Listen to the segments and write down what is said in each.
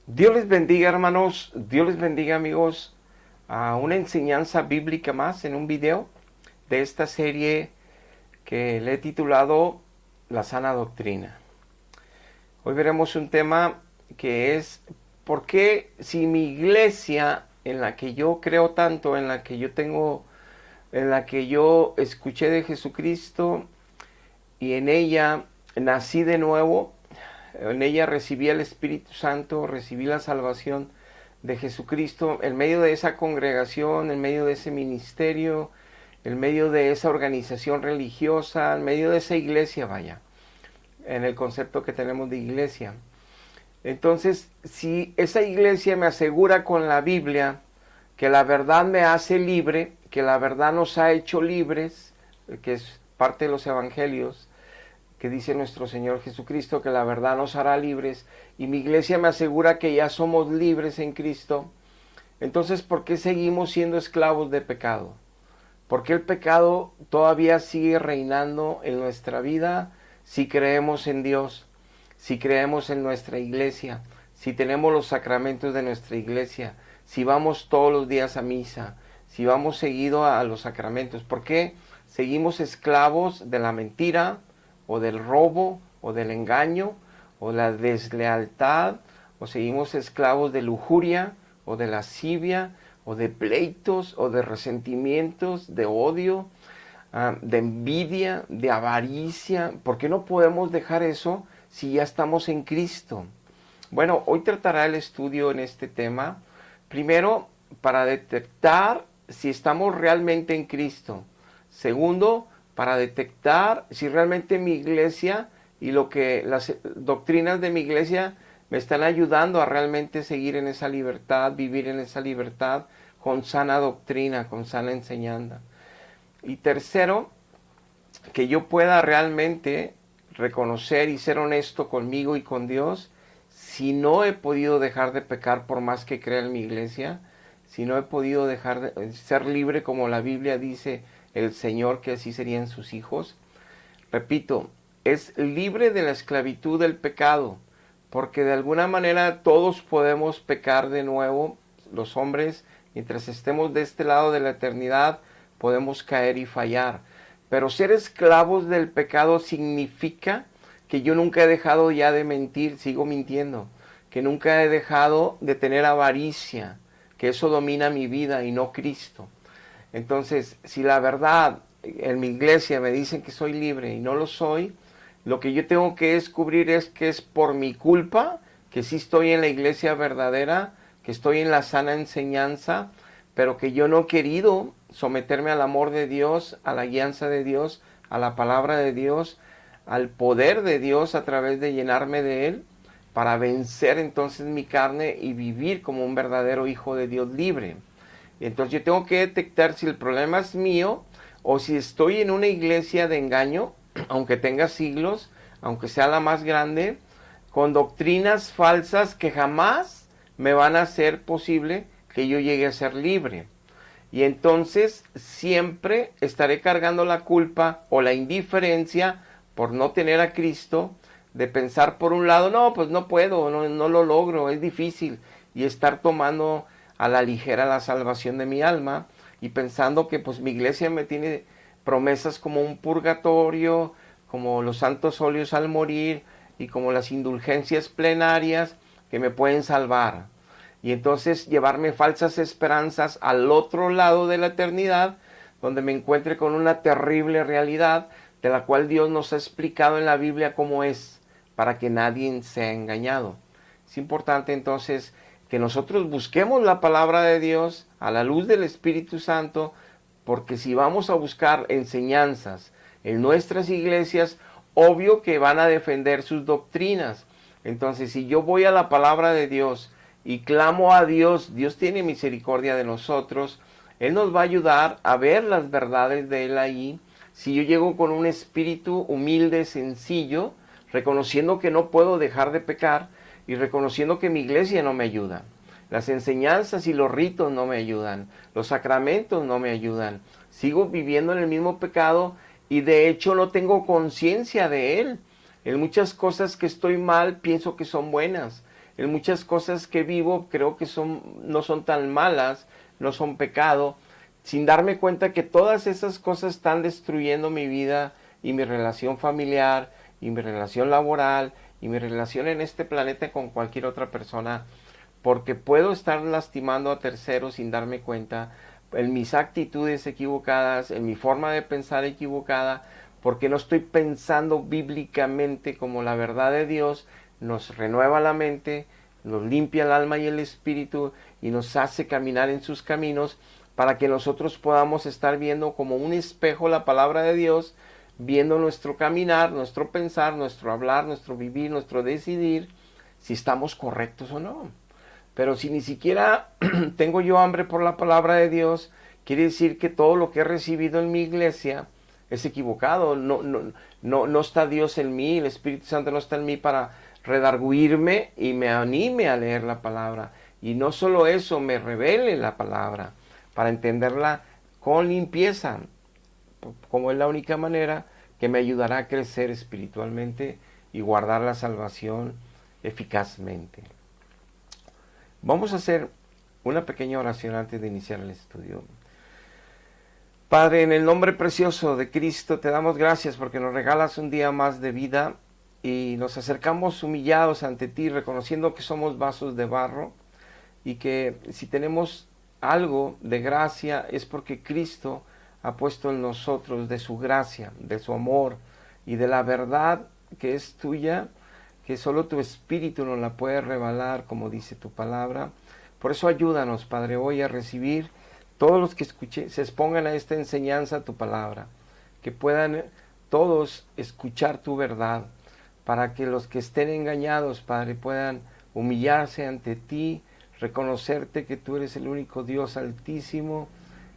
Dios les bendiga, hermanos, Dios les bendiga, amigos, a una enseñanza bíblica más en un video de esta serie que le he titulado La sana doctrina. Hoy veremos un tema que es ¿por qué si mi iglesia en la que yo creo tanto, en la que yo escuché de Jesucristo y en ella nací de nuevo, en ella recibí el Espíritu Santo, recibí la salvación de Jesucristo, en medio de esa congregación, en medio de ese ministerio, en medio de esa organización religiosa, en medio de esa iglesia, vaya, en el concepto que tenemos de iglesia? Entonces, si esa iglesia me asegura con la Biblia que la verdad me hace libre, que la verdad nos ha hecho libres, que es parte de los evangelios, que dice nuestro Señor Jesucristo que la verdad nos hará libres, y mi iglesia me asegura que ya somos libres en Cristo, entonces ¿por qué seguimos siendo esclavos de pecado? ¿Por qué el pecado todavía sigue reinando en nuestra vida si creemos en Dios, si creemos en nuestra iglesia, si tenemos los sacramentos de nuestra iglesia, si vamos todos los días a misa, si vamos seguido a los sacramentos? ¿Por qué seguimos esclavos de la mentira, o del robo, o del engaño, o la deslealtad, o seguimos esclavos de lujuria, o de lascivia, o de pleitos, o de resentimientos, de odio, de envidia, de avaricia? ¿Por qué no podemos dejar eso si ya estamos en Cristo? Bueno, hoy tratará el estudio en este tema, primero, para detectar si estamos realmente en Cristo. Segundo, para detectar si realmente mi iglesia y lo que las doctrinas de mi iglesia me están ayudando a realmente seguir en esa libertad, vivir en esa libertad con sana doctrina, con sana enseñanza. Y tercero, que yo pueda realmente reconocer y ser honesto conmigo y con Dios si no he podido dejar de pecar por más que crea en mi iglesia, si no he podido dejar de ser libre como la Biblia dice el Señor que así serían sus hijos. Repito, es libre de la esclavitud del pecado, porque de alguna manera todos podemos pecar de nuevo, los hombres, mientras estemos de este lado de la eternidad, podemos caer y fallar. Pero ser esclavos del pecado significa que yo nunca he dejado ya de mentir, sigo mintiendo, que nunca he dejado de tener avaricia, que eso domina mi vida y no Cristo. Entonces, si la verdad en mi iglesia me dicen que soy libre y no lo soy, lo que yo tengo que descubrir es que es por mi culpa, que sí estoy en la iglesia verdadera, que estoy en la sana enseñanza, pero que yo no he querido someterme al amor de Dios, a la guianza de Dios, a la palabra de Dios, al poder de Dios a través de llenarme de Él, para vencer entonces mi carne y vivir como un verdadero hijo de Dios libre. Entonces yo tengo que detectar si el problema es mío o si estoy en una iglesia de engaño, aunque tenga siglos, aunque sea la más grande, con doctrinas falsas que jamás me van a hacer posible que yo llegue a ser libre. Y entonces siempre estaré cargando la culpa o la indiferencia por no tener a Cristo, de pensar por un lado, no, pues no puedo, no lo logro, es difícil, y estar tomando a la ligera la salvación de mi alma y pensando que pues mi iglesia me tiene promesas como un purgatorio, como los santos óleos al morir y como las indulgencias plenarias que me pueden salvar. Y entonces llevarme falsas esperanzas al otro lado de la eternidad, donde me encuentre con una terrible realidad de la cual Dios nos ha explicado en la Biblia cómo es, para que nadie sea engañado. Es importante entonces que nosotros busquemos la palabra de Dios a la luz del Espíritu Santo, porque si vamos a buscar enseñanzas en nuestras iglesias, obvio que van a defender sus doctrinas. Entonces, si yo voy a la palabra de Dios y clamo a Dios, Dios tiene misericordia de nosotros, Él nos va a ayudar a ver las verdades de Él ahí. Si yo llego con un espíritu humilde, sencillo, reconociendo que no puedo dejar de pecar y reconociendo que mi iglesia no me ayuda, las enseñanzas y los ritos no me ayudan, los sacramentos no me ayudan, sigo viviendo en el mismo pecado y de hecho no tengo conciencia de él. En muchas cosas que estoy mal pienso que son buenas. en muchas cosas que vivo creo que no son tan malas, no son pecado, sin darme cuenta que todas esas cosas están destruyendo mi vida y mi relación familiar y mi relación laboral y mi relación en este planeta con cualquier otra persona, porque puedo estar lastimando a terceros sin darme cuenta, en mis actitudes equivocadas, en mi forma de pensar equivocada, porque no estoy pensando bíblicamente como la verdad de Dios nos renueva la mente, nos limpia el alma y el espíritu y nos hace caminar en sus caminos para que nosotros podamos estar viendo como un espejo la palabra de Dios, viendo nuestro caminar, nuestro pensar, nuestro hablar, nuestro vivir, nuestro decidir, si estamos correctos o no. Pero si ni siquiera tengo yo hambre por la palabra de Dios, quiere decir que todo lo que he recibido en mi iglesia es equivocado. No está Dios en mí, el Espíritu Santo no está en mí para redarguirme y me anime a leer la palabra. Y no solo eso, me revele la palabra para entenderla con limpieza, como es la única manera que me ayudará a crecer espiritualmente y guardar la salvación eficazmente. Vamos a hacer una pequeña oración antes de iniciar el estudio. Padre, en el nombre precioso de Cristo te damos gracias porque nos regalas un día más de vida y nos acercamos humillados ante ti, reconociendo que somos vasos de barro y que si tenemos algo de gracia es porque Cristo ha puesto en nosotros de su gracia, de su amor y de la verdad que es tuya, que solo tu Espíritu nos la puede revelar, como dice tu palabra. Por eso ayúdanos, Padre, hoy a recibir todos los que se expongan a esta enseñanza, tu palabra, que puedan todos escuchar tu verdad, para que los que estén engañados, Padre, puedan humillarse ante ti, reconocerte que tú eres el único Dios altísimo,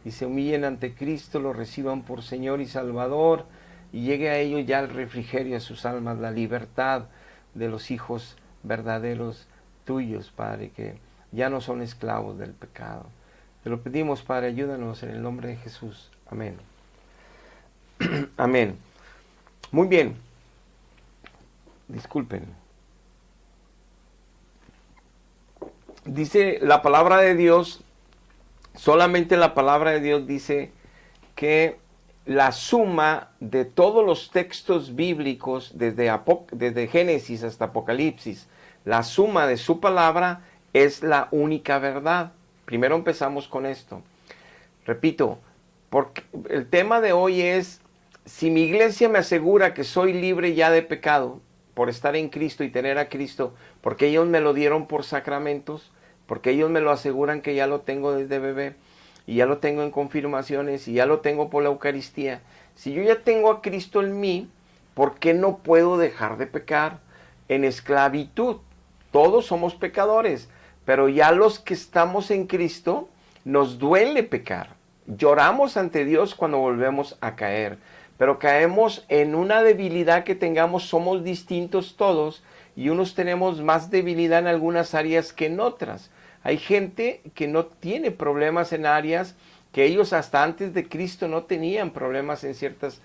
y se humillen ante Cristo, lo reciban por Señor y Salvador, y llegue a ellos ya el refrigerio a sus almas, la libertad de los hijos verdaderos tuyos, Padre, que ya no son esclavos del pecado. Te lo pedimos, Padre, ayúdanos en el nombre de Jesús. Amén. Amén. Muy bien. Disculpen. Dice la palabra de Dios, solamente la palabra de Dios dice que la suma de todos los textos bíblicos, desde Génesis hasta Apocalipsis, la suma de su palabra es la única verdad. Primero empezamos con esto. Repito, porque el tema de hoy es, si mi iglesia me asegura que soy libre ya de pecado por estar en Cristo y tener a Cristo, porque ellos me lo dieron por sacramentos, porque ellos me lo aseguran que ya lo tengo desde bebé, y ya lo tengo en confirmaciones, y ya lo tengo por la Eucaristía. Si yo ya tengo a Cristo en mí, ¿por qué no puedo dejar de pecar? En esclavitud, todos somos pecadores, pero ya los que estamos en Cristo, nos duele pecar. Lloramos ante Dios cuando volvemos a caer, pero caemos en una debilidad que tengamos, somos distintos todos, y unos tenemos más debilidad en algunas áreas que en otras. Hay gente que no tiene problemas en áreas que ellos hasta antes de Cristo no tenían problemas en ciertas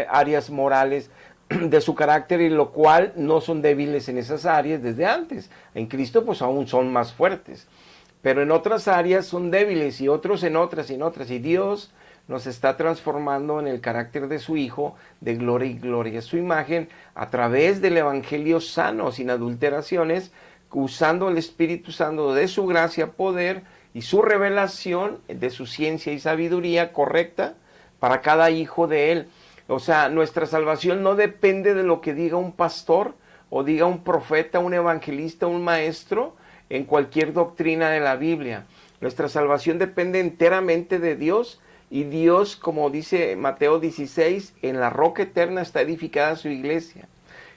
áreas morales de su carácter, y lo cual no son débiles en esas áreas desde antes. En Cristo pues aún son más fuertes, pero en otras áreas son débiles y otros en otras y en otras, y Dios nos está transformando en el carácter de su Hijo, de gloria y gloria, su imagen, a través del Evangelio sano, sin adulteraciones, usando el Espíritu Santo de su gracia, poder y su revelación de su ciencia y sabiduría correcta para cada hijo de Él. O sea, nuestra salvación no depende de lo que diga un pastor o diga un profeta, un evangelista, un maestro en cualquier doctrina de la Biblia. Nuestra salvación depende enteramente de Dios, y Dios, como dice Mateo 16, en la roca eterna está edificada su iglesia.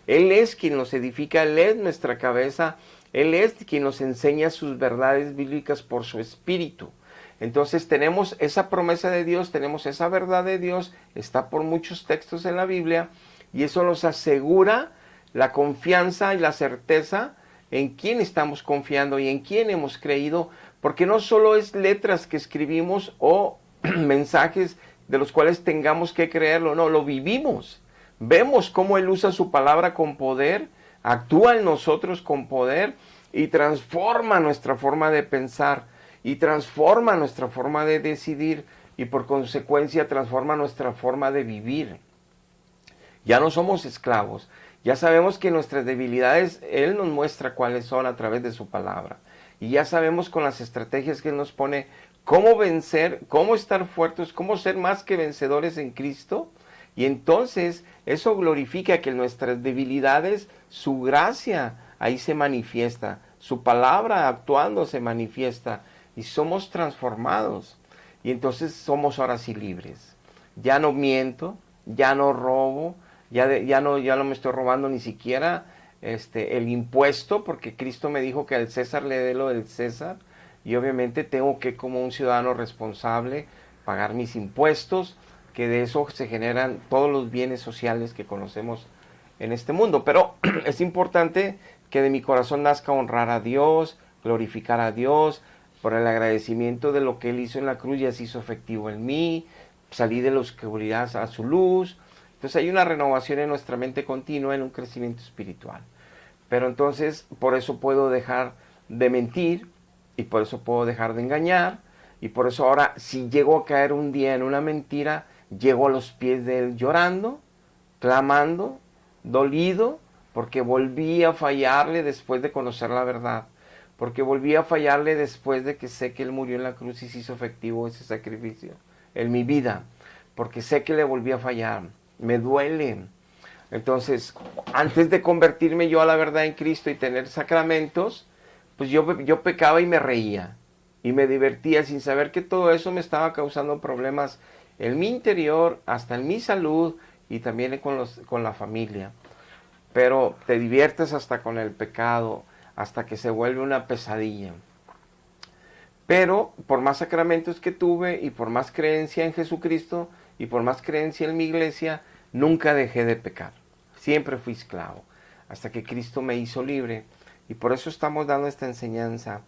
Él es quien nos edifica, Él es nuestra cabeza, Él es quien nos enseña sus verdades bíblicas por su Espíritu. Entonces tenemos esa promesa de Dios, tenemos esa verdad de Dios, está por muchos textos en la Biblia, y eso nos asegura la confianza y la certeza en quién estamos confiando y en quién hemos creído, porque no solo es letras que escribimos o mensajes de los cuales tengamos que creerlo, no, lo vivimos. Vemos cómo Él usa su palabra con poder, actúa en nosotros con poder, y transforma nuestra forma de pensar y transforma nuestra forma de decidir y por consecuencia transforma nuestra forma de vivir. Ya no somos esclavos, ya sabemos que nuestras debilidades Él nos muestra cuáles son a través de su palabra. Y ya sabemos con las estrategias que Él nos pone cómo vencer, cómo estar fuertes, cómo ser más que vencedores en Cristo. Y entonces eso glorifica que en nuestras debilidades su gracia ahí se manifiesta, su palabra actuando se manifiesta y somos transformados. Y entonces somos ahora sí libres. Ya no miento, ya no robo, ya no me estoy robando ni siquiera el impuesto, porque Cristo me dijo que al César le dé lo del César, y obviamente tengo que, como un ciudadano responsable, pagar mis impuestos, que de eso se generan todos los bienes sociales que conocemos en este mundo. Pero es importante que de mi corazón nazca honrar a Dios, glorificar a Dios, por el agradecimiento de lo que Él hizo en la cruz y así hizo efectivo en mí, salí de la oscuridad a su luz. Entonces hay una renovación en nuestra mente continua, en un crecimiento espiritual. Pero entonces por eso puedo dejar de mentir y por eso puedo dejar de engañar y por eso ahora si llego a caer un día en una mentira, llego a los pies de Él llorando, clamando, dolido, porque volví a fallarle después de conocer la verdad. Porque volví a fallarle después de que sé que Él murió en la cruz y se hizo efectivo ese sacrificio en mi vida. Porque sé que le volví a fallar. Me duele. Entonces, antes de convertirme yo a la verdad en Cristo y tener sacramentos, pues yo pecaba y me reía. Y me divertía sin saber que todo eso me estaba causando problemas en mi interior, hasta en mi salud y también con la familia. Pero te diviertes hasta con el pecado, hasta que se vuelve una pesadilla. Pero por más sacramentos que tuve y por más creencia en Jesucristo y por más creencia en mi iglesia, nunca dejé de pecar. Siempre fui esclavo, hasta que Cristo me hizo libre. Y por eso estamos dando esta enseñanza.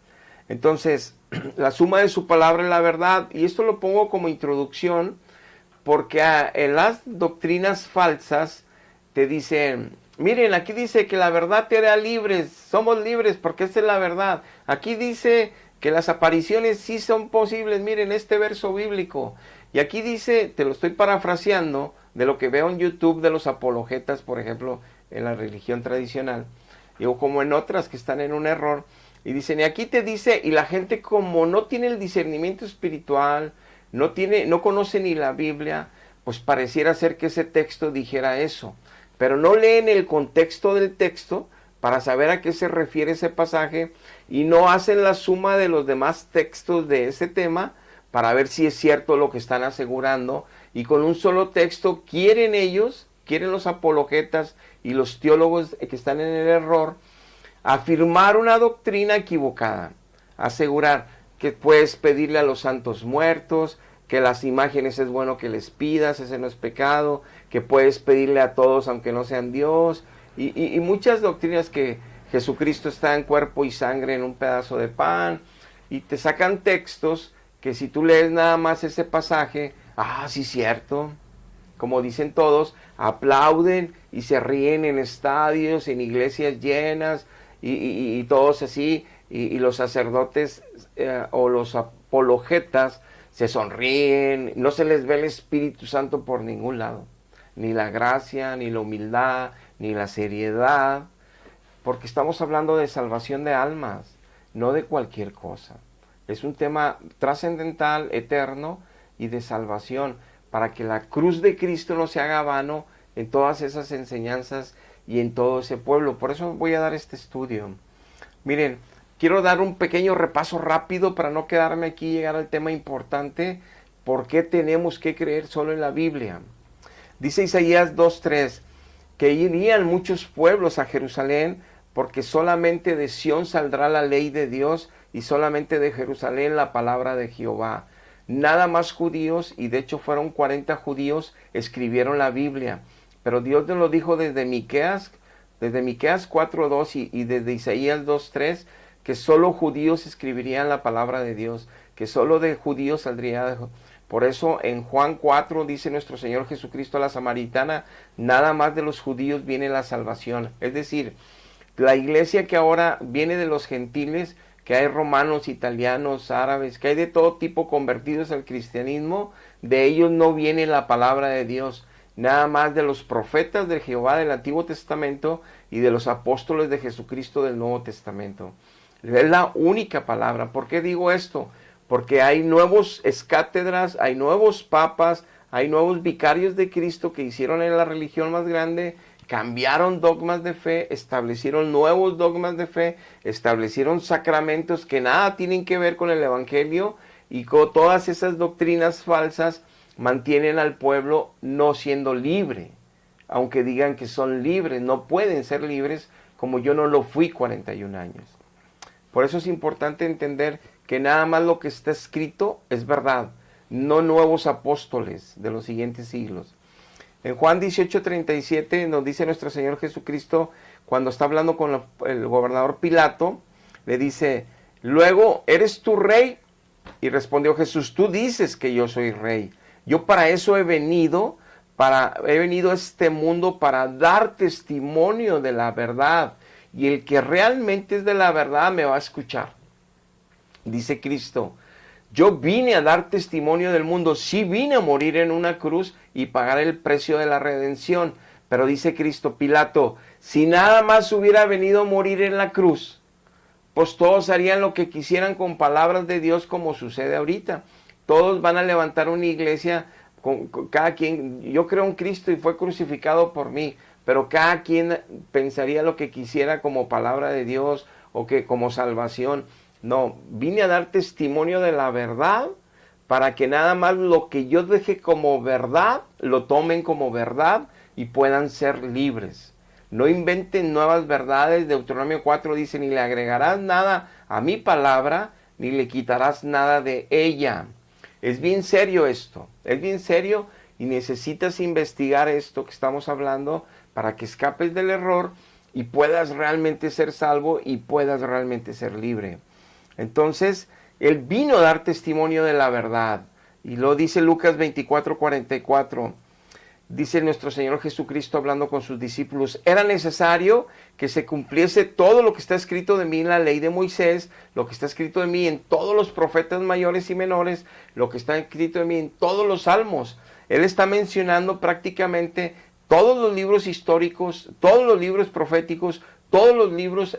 Entonces, la suma de su palabra es la verdad. Y esto lo pongo como introducción, porque en las doctrinas falsas te dicen, miren, aquí dice que la verdad te hará libres, somos libres porque esta es la verdad. Aquí dice que las apariciones sí son posibles, miren este verso bíblico. Y aquí dice, te lo estoy parafraseando, de lo que veo en YouTube de los apologetas, por ejemplo, en la religión tradicional, digo, como en otras que están en un error, y dicen, y aquí te dice, y la gente como no tiene el discernimiento espiritual, no conoce ni la Biblia, pues pareciera ser que ese texto dijera eso. Pero no leen el contexto del texto para saber a qué se refiere ese pasaje y no hacen la suma de los demás textos de ese tema para ver si es cierto lo que están asegurando. Y con un solo texto quieren los apologetas y los teólogos que están en el error, afirmar una doctrina equivocada, asegurar que puedes pedirle a los santos muertos, que las imágenes es bueno que les pidas, ese no es pecado, que puedes pedirle a todos aunque no sean Dios, y muchas doctrinas que Jesucristo está en cuerpo y sangre en un pedazo de pan, y te sacan textos que si tú lees nada más ese pasaje, sí cierto, como dicen todos, aplauden y se ríen en estadios, en iglesias llenas, y todos así, y los sacerdotes o los apologetas se sonríen, no se les ve el Espíritu Santo por ningún lado, ni la gracia, ni la humildad, ni la seriedad, porque estamos hablando de salvación de almas, no de cualquier cosa. Es un tema trascendental, eterno y de salvación, para que la cruz de Cristo no se haga vano en todas esas enseñanzas y en todo ese pueblo. Por eso voy a dar este estudio. Miren, quiero dar un pequeño repaso rápido para no quedarme aquí y llegar al tema importante. ¿Por qué tenemos que creer solo en la Biblia? Dice Isaías 2:3, que irían muchos pueblos a Jerusalén porque solamente de Sión saldrá la ley de Dios y solamente de Jerusalén la palabra de Jehová. Nada más judíos, y de hecho fueron 40 judíos, escribieron la Biblia. Pero Dios nos lo dijo desde Miqueas 4:2 y desde Isaías 2:3, que solo judíos escribirían la palabra de Dios, que solo de judíos saldría. Por eso en Juan 4 dice nuestro Señor Jesucristo a la samaritana, nada más de los judíos viene la salvación. Es decir, La iglesia que ahora viene de los gentiles, que hay romanos, italianos, árabes, que hay de todo tipo convertidos al cristianismo, de ellos no viene la palabra de Dios, nada más de los profetas de Jehová del Antiguo Testamento y de los apóstoles de Jesucristo del Nuevo Testamento. Es la única palabra. ¿Por qué digo esto? Porque hay nuevos escátedras, hay nuevos papas, hay nuevos vicarios de Cristo que hicieron en la religión más grande, cambiaron dogmas de fe, establecieron nuevos dogmas de fe, establecieron sacramentos que nada tienen que ver con el Evangelio, y con todas esas doctrinas falsas mantienen al pueblo no siendo libre. Aunque digan que son libres, no pueden ser libres, como yo no lo fui 41 años. Por eso es importante entender que nada más lo que está escrito es verdad, no nuevos apóstoles de los siguientes siglos. En Juan 18:37 nos dice nuestro Señor Jesucristo, cuando está hablando con el gobernador Pilato, le dice, luego, ¿eres tú rey? Y respondió Jesús, tú dices que yo soy rey. Yo para eso he venido a este mundo para dar testimonio de la verdad. Y el que realmente es de la verdad me va a escuchar. Dice Cristo, yo vine a dar testimonio del mundo, sí vine a morir en una cruz y pagar el precio de la redención. Pero dice Cristo, Pilato, si nada más hubiera venido a morir en la cruz, pues todos harían lo que quisieran con palabras de Dios, como sucede ahorita. Todos van a levantar una iglesia, con cada quien, yo creo en Cristo y fue crucificado por mí, pero cada quien pensaría lo que quisiera como palabra de Dios o que como salvación. No, vine a dar testimonio de la verdad para que nada más lo que yo deje como verdad, lo tomen como verdad y puedan ser libres. No inventen nuevas verdades. Deuteronomio 4 dice, ni le agregarás nada a mi palabra, ni le quitarás nada de ella. Es bien serio esto, es bien serio y necesitas investigar esto que estamos hablando para que escapes del error y puedas realmente ser salvo y puedas realmente ser libre. Entonces, Él vino a dar testimonio de la verdad. Y lo dice Lucas 24:44. Dice nuestro Señor Jesucristo hablando con sus discípulos, era necesario que se cumpliese todo lo que está escrito de mí en la ley de Moisés, lo que está escrito de mí en todos los profetas mayores y menores, lo que está escrito de mí en todos los salmos. Él está mencionando prácticamente todos los libros históricos, todos los libros proféticos, todos los libros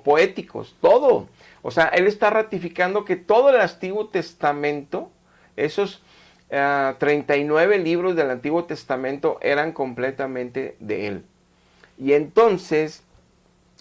poéticos, todo. O sea, Él está ratificando que todo el Antiguo Testamento, esos 39 libros del Antiguo Testamento eran completamente de Él. Y entonces,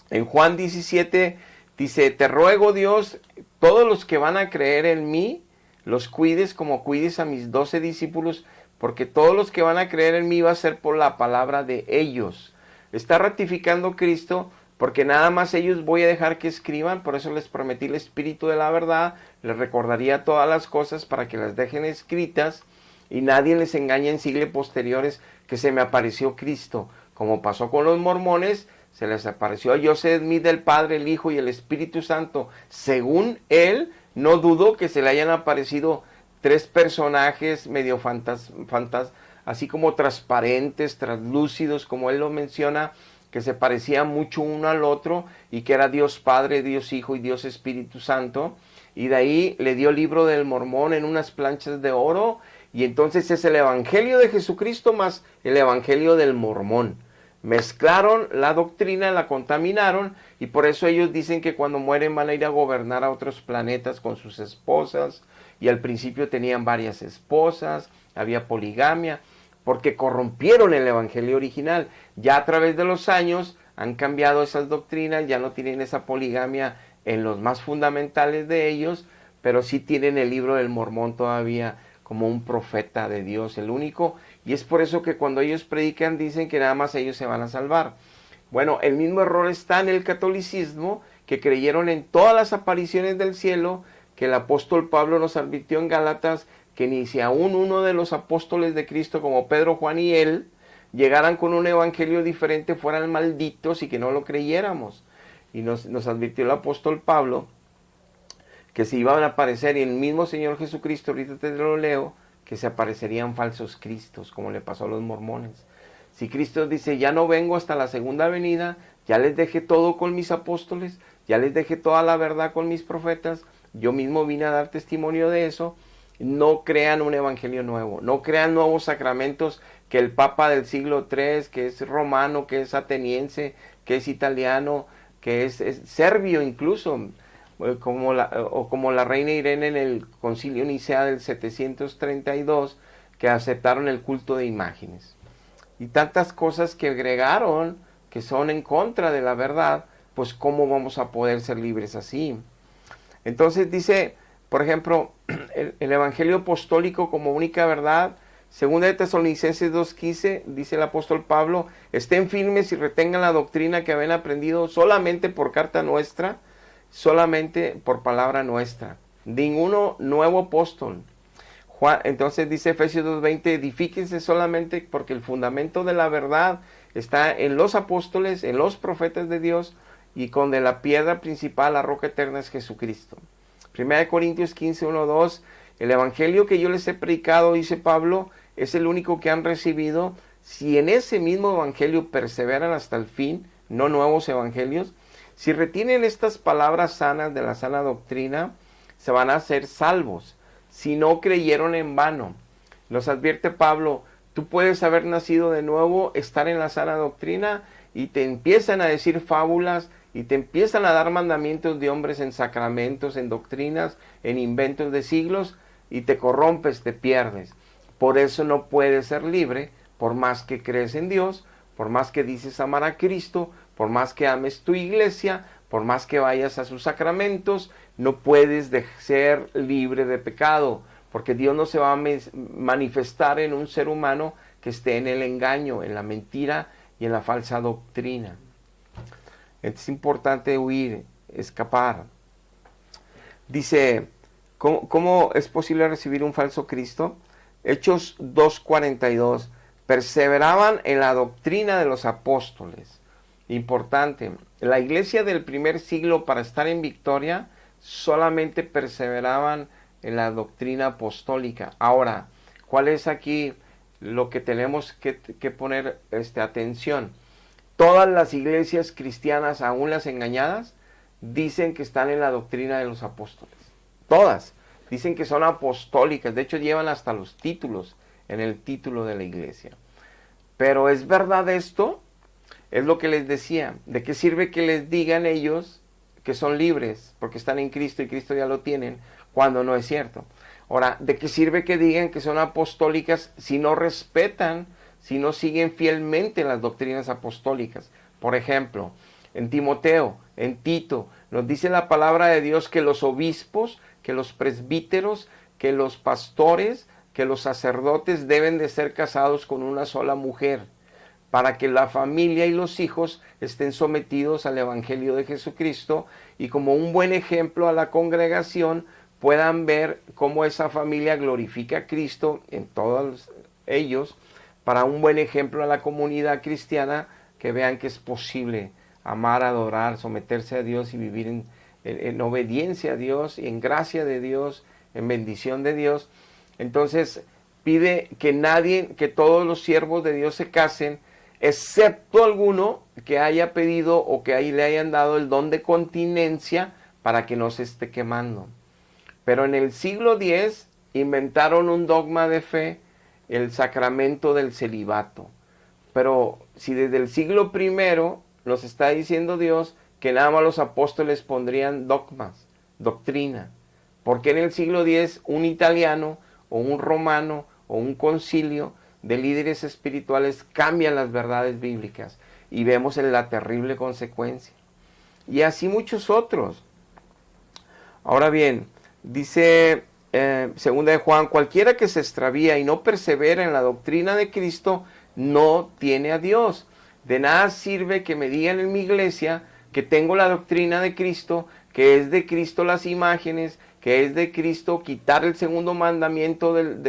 en Juan 17, dice, te ruego Dios, todos los que van a creer en mí, los cuides como cuides a mis 12 discípulos, porque todos los que van a creer en mí va a ser por la palabra de ellos. Está ratificando Cristo, porque nada más ellos voy a dejar que escriban, por eso les prometí el Espíritu de la verdad, les recordaría todas las cosas para que las dejen escritas y nadie les engañe en siglos posteriores que se me apareció Cristo, como pasó con los mormones, se les apareció a Joseph Smith, el Padre, el Hijo y el Espíritu Santo. Según él, no dudo que se le hayan aparecido 3 personajes medio así como transparentes, translúcidos, como él lo menciona, que se parecían mucho uno al otro y que era Dios Padre, Dios Hijo y Dios Espíritu Santo. Y de ahí le dio el libro del Mormón en unas planchas de oro y entonces es el Evangelio de Jesucristo más el Evangelio del Mormón. Mezclaron la doctrina, la contaminaron y por eso ellos dicen que cuando mueren van a ir a gobernar a otros planetas con sus esposas y al principio tenían varias esposas, había poligamia, porque corrompieron el Evangelio original. Ya a través de los años han cambiado esas doctrinas, ya no tienen esa poligamia en los más fundamentales de ellos, pero sí tienen el libro del Mormón todavía como un profeta de Dios, el único, y es por eso que cuando ellos predican dicen que nada más ellos se van a salvar. Bueno, el mismo error está en el catolicismo, que creyeron en todas las apariciones del cielo, que el apóstol Pablo nos advirtió en Gálatas, que ni si aún uno de los apóstoles de Cristo, como Pedro, Juan y él, llegaran con un evangelio diferente, fueran malditos y que no lo creyéramos. Y nos advirtió el apóstol Pablo que se iban a aparecer, y el mismo Señor Jesucristo, ahorita te lo leo, que se aparecerían falsos cristos, como le pasó a los mormones. Si Cristo dice, ya no vengo hasta la segunda venida, Ya les dejé todo con mis apóstoles, ya les dejé toda la verdad con mis profetas, yo mismo vine a dar testimonio de eso. No crean un evangelio nuevo, no crean nuevos sacramentos que el Papa del siglo III, que es romano, que es ateniense, que es italiano, que es serbio incluso, como la reina Irene en el concilio Nicea del 732, que aceptaron el culto de imágenes. Y tantas cosas que agregaron que son en contra de la verdad, pues ¿cómo vamos a poder ser libres así? Entonces dice, por ejemplo, el evangelio apostólico como única verdad, segunda de Tesalonicenses 2:15, dice el apóstol Pablo, estén firmes y retengan la doctrina que habían aprendido solamente por carta nuestra, solamente por palabra nuestra. Ninguno nuevo apóstol. Entonces dice Efesios 2:20, edifíquense solamente porque el fundamento de la verdad está en los apóstoles, en los profetas de Dios, y con de la piedra principal, la roca eterna es Jesucristo. 1 Corintios 15, 1, 2, el evangelio que yo les he predicado, dice Pablo, es el único que han recibido. Si en ese mismo evangelio perseveran hasta el fin, no nuevos evangelios, si retienen estas palabras sanas de la sana doctrina, se van a hacer salvos. Si no creyeron en vano, los advierte Pablo, tú puedes haber nacido de nuevo, estar en la sana doctrina, y te empiezan a decir fábulas, y te empiezan a dar mandamientos de hombres en sacramentos, en doctrinas, en inventos de siglos, y te corrompes, te pierdes. Por eso no puedes ser libre, por más que crees en Dios, por más que dices amar a Cristo, por más que ames tu iglesia, por más que vayas a sus sacramentos, no puedes ser libre de pecado, porque Dios no se va a manifestar en un ser humano que esté en el engaño, en la mentira y en la falsa doctrina. Es importante huir, escapar. Dice, ¿cómo es posible recibir un falso Cristo? Hechos 2:42, perseveraban en la doctrina de los apóstoles. Importante, la iglesia del primer siglo, para estar en victoria, solamente perseveraban en la doctrina apostólica. Ahora, ¿cuál es aquí lo que tenemos que poner atención? Todas las iglesias cristianas, aún las engañadas, dicen que están en la doctrina de los apóstoles. Todas dicen que son apostólicas. De hecho, llevan hasta los títulos en el título de la iglesia. Pero ¿es verdad esto? Es lo que les decía. ¿De qué sirve que les digan ellos que son libres porque están en Cristo y Cristo ya lo tienen, cuando no es cierto? Ahora, ¿de qué sirve que digan que son apostólicas si no respetan, si no siguen fielmente las doctrinas apostólicas? Por ejemplo, en Timoteo, en Tito, nos dice la palabra de Dios que los obispos, que los presbíteros, que los pastores, que los sacerdotes deben de ser casados con una sola mujer, para que la familia y los hijos estén sometidos al Evangelio de Jesucristo, y como un buen ejemplo a la congregación puedan ver cómo esa familia glorifica a Cristo en todos ellos, para un buen ejemplo a la comunidad cristiana, que vean que es posible amar, adorar, someterse a Dios y vivir en obediencia a Dios, y en gracia de Dios, en bendición de Dios. Entonces pide que todos los siervos de Dios se casen, excepto alguno que haya pedido o que ahí le hayan dado el don de continencia para que no se esté quemando. Pero en el siglo X inventaron un dogma de fe, el sacramento del celibato. Pero si desde el siglo I nos está diciendo Dios que nada más los apóstoles pondrían dogmas, doctrina, ¿por qué en el siglo X un italiano o un romano o un concilio de líderes espirituales cambian las verdades bíblicas? Y vemos la terrible consecuencia. Y así muchos otros. Ahora bien, dice segunda de Juan, cualquiera que se extravía y no persevera en la doctrina de Cristo no tiene a Dios. De nada sirve que me digan en mi iglesia que tengo la doctrina de Cristo, que es de Cristo las imágenes, que es de Cristo quitar el segundo mandamiento del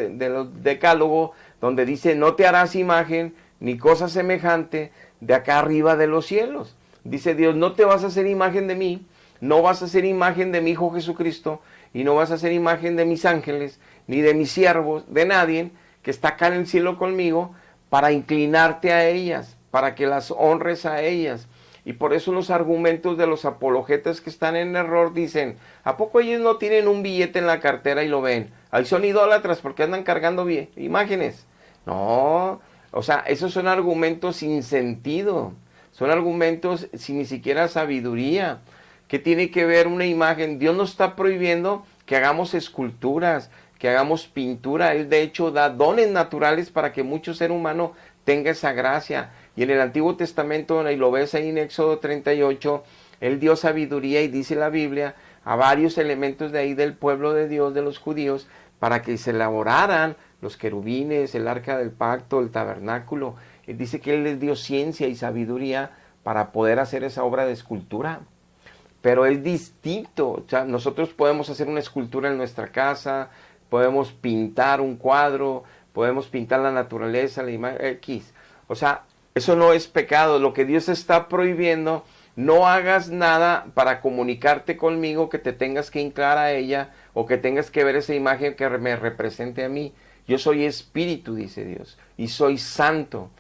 decálogo, donde dice no te harás imagen ni cosa semejante de acá arriba de los cielos. Dice Dios, no te vas a hacer imagen de mí, no vas a hacer imagen de mi Hijo Jesucristo, y no vas a hacer imagen de mis ángeles, ni de mis siervos, de nadie que está acá en el cielo conmigo, para inclinarte a ellas, para que las honres a ellas. Y por eso los argumentos de los apologetas que están en error dicen, ¿a poco ellos no tienen un billete en la cartera y lo ven? Ahí son idólatras porque andan cargando imágenes. No, o sea, esos son argumentos sin sentido. Son argumentos sin ni siquiera sabiduría. ¿Qué tiene que ver una imagen? Dios nos está prohibiendo que hagamos esculturas, que hagamos pintura. Él de hecho da dones naturales para que mucho ser humano tenga esa gracia. Y en el Antiguo Testamento, y lo ves ahí en Éxodo 38, Él dio sabiduría y dice la Biblia a varios elementos de ahí del pueblo de Dios, de los judíos, para que se elaboraran los querubines, el arca del pacto, el tabernáculo. Él dice que Él les dio ciencia y sabiduría para poder hacer esa obra de escultura. Pero es distinto. O sea, nosotros podemos hacer una escultura en nuestra casa, podemos pintar un cuadro, podemos pintar la naturaleza, la imagen X. O sea, eso no es pecado. Lo que Dios está prohibiendo, no hagas nada para comunicarte conmigo que te tengas que hinclar a ella o que tengas que ver esa imagen que me represente a mí. Yo soy espíritu, dice Dios, y soy santo.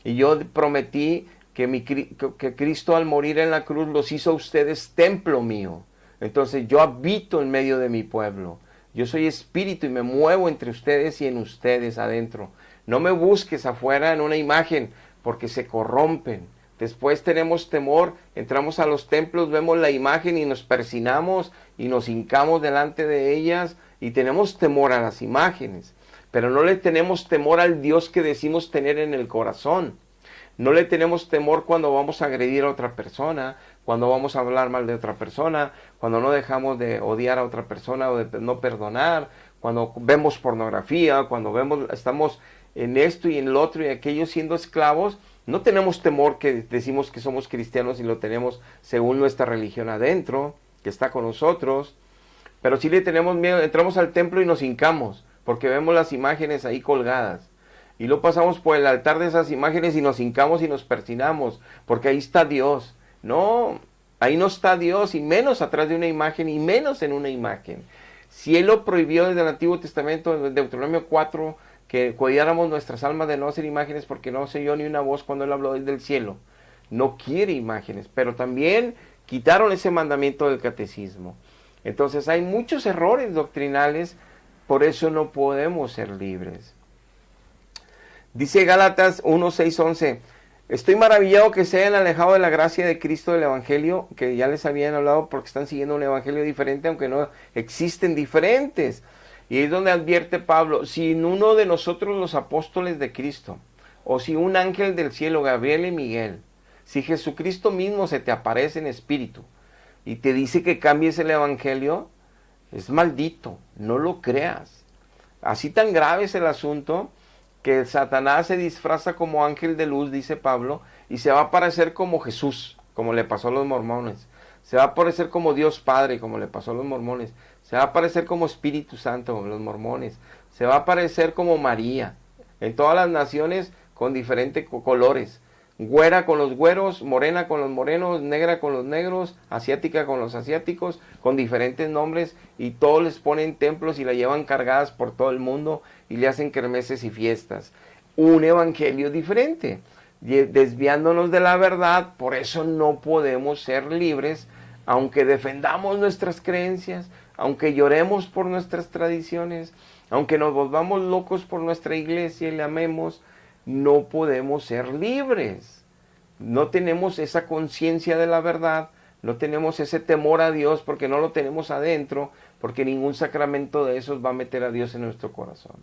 Y yo prometí que Cristo al morir en la cruz los hizo a ustedes templo mío. Entonces yo habito en medio de mi pueblo. Yo soy espíritu y me muevo entre ustedes y en ustedes adentro. No me busques afuera en una imagen porque se corrompen. Después tenemos temor, entramos a los templos, vemos la imagen y nos persinamos y nos hincamos delante de ellas y tenemos temor a las imágenes. Pero no le tenemos temor al Dios que decimos tener en el corazón. No le tenemos temor cuando vamos a agredir a otra persona, cuando vamos a hablar mal de otra persona, cuando no dejamos de odiar a otra persona o de no perdonar, cuando vemos pornografía, cuando estamos en esto y en lo otro y aquello siendo esclavos. No tenemos temor que decimos que somos cristianos y lo tenemos según nuestra religión adentro, que está con nosotros. Pero sí le tenemos miedo, entramos al templo y nos hincamos, porque vemos las imágenes ahí colgadas. Y luego pasamos por el altar de esas imágenes y nos hincamos y nos persinamos, porque ahí está Dios. No, ahí no está Dios, y menos atrás de una imagen, y menos en una imagen. Si Él lo prohibió desde el Antiguo Testamento, en Deuteronomio 4, que cuidáramos nuestras almas de no hacer imágenes, porque no se oyó ni una voz cuando Él habló desde el cielo. No quiere imágenes, pero también quitaron ese mandamiento del catecismo. Entonces hay muchos errores doctrinales, por eso no podemos ser libres. Dice Gálatas 1, 6, 11, estoy maravillado que se hayan alejado de la gracia de Cristo del Evangelio, que ya les habían hablado porque están siguiendo un Evangelio diferente, aunque no existen diferentes. Y es donde advierte Pablo, si uno de nosotros los apóstoles de Cristo, o si un ángel del cielo, Gabriel y Miguel, si Jesucristo mismo se te aparece en espíritu y te dice que cambies el Evangelio, es maldito, no lo creas. Así tan grave es el asunto que Satanás se disfraza como ángel de luz, dice Pablo, y se va a parecer como Jesús, como le pasó a los mormones. Se va a parecer como Dios Padre, como le pasó a los mormones. Se va a parecer como Espíritu Santo, como los mormones. Se va a parecer como María. En todas las naciones con diferentes colores. Güera con los güeros, morena con los morenos, negra con los negros, asiática con los asiáticos, con diferentes nombres, y todos les ponen templos y la llevan cargadas por todo el mundo y le hacen kermeses y fiestas. Un evangelio diferente, desviándonos de la verdad. Por eso no podemos ser libres, aunque defendamos nuestras creencias, aunque lloremos por nuestras tradiciones, aunque nos volvamos locos por nuestra iglesia y la amemos. No podemos ser libres. No tenemos esa conciencia de la verdad, no tenemos ese temor a Dios porque no lo tenemos adentro, porque ningún sacramento de esos va a meter a Dios en nuestro corazón.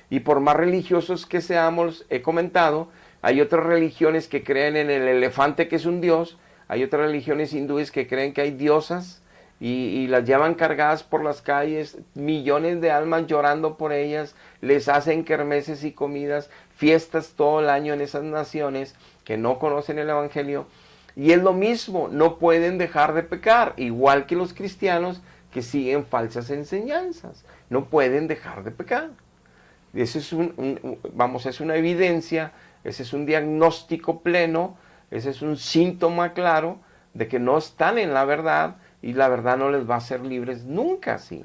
Y por más religiosos que seamos, he comentado, hay otras religiones que creen en el elefante que es un dios, hay otras religiones hindúes que creen que hay diosas y las llevan cargadas por las calles, millones de almas llorando por ellas, les hacen kermeses y comidas, fiestas todo el año en esas naciones que no conocen el Evangelio. Y es lo mismo, no pueden dejar de pecar, igual que los cristianos que siguen falsas enseñanzas, no pueden dejar de pecar. Eso es es una evidencia, ese es un diagnóstico pleno, ese es un síntoma claro de que no están en la verdad, y la verdad no les va a hacer libres nunca, sí.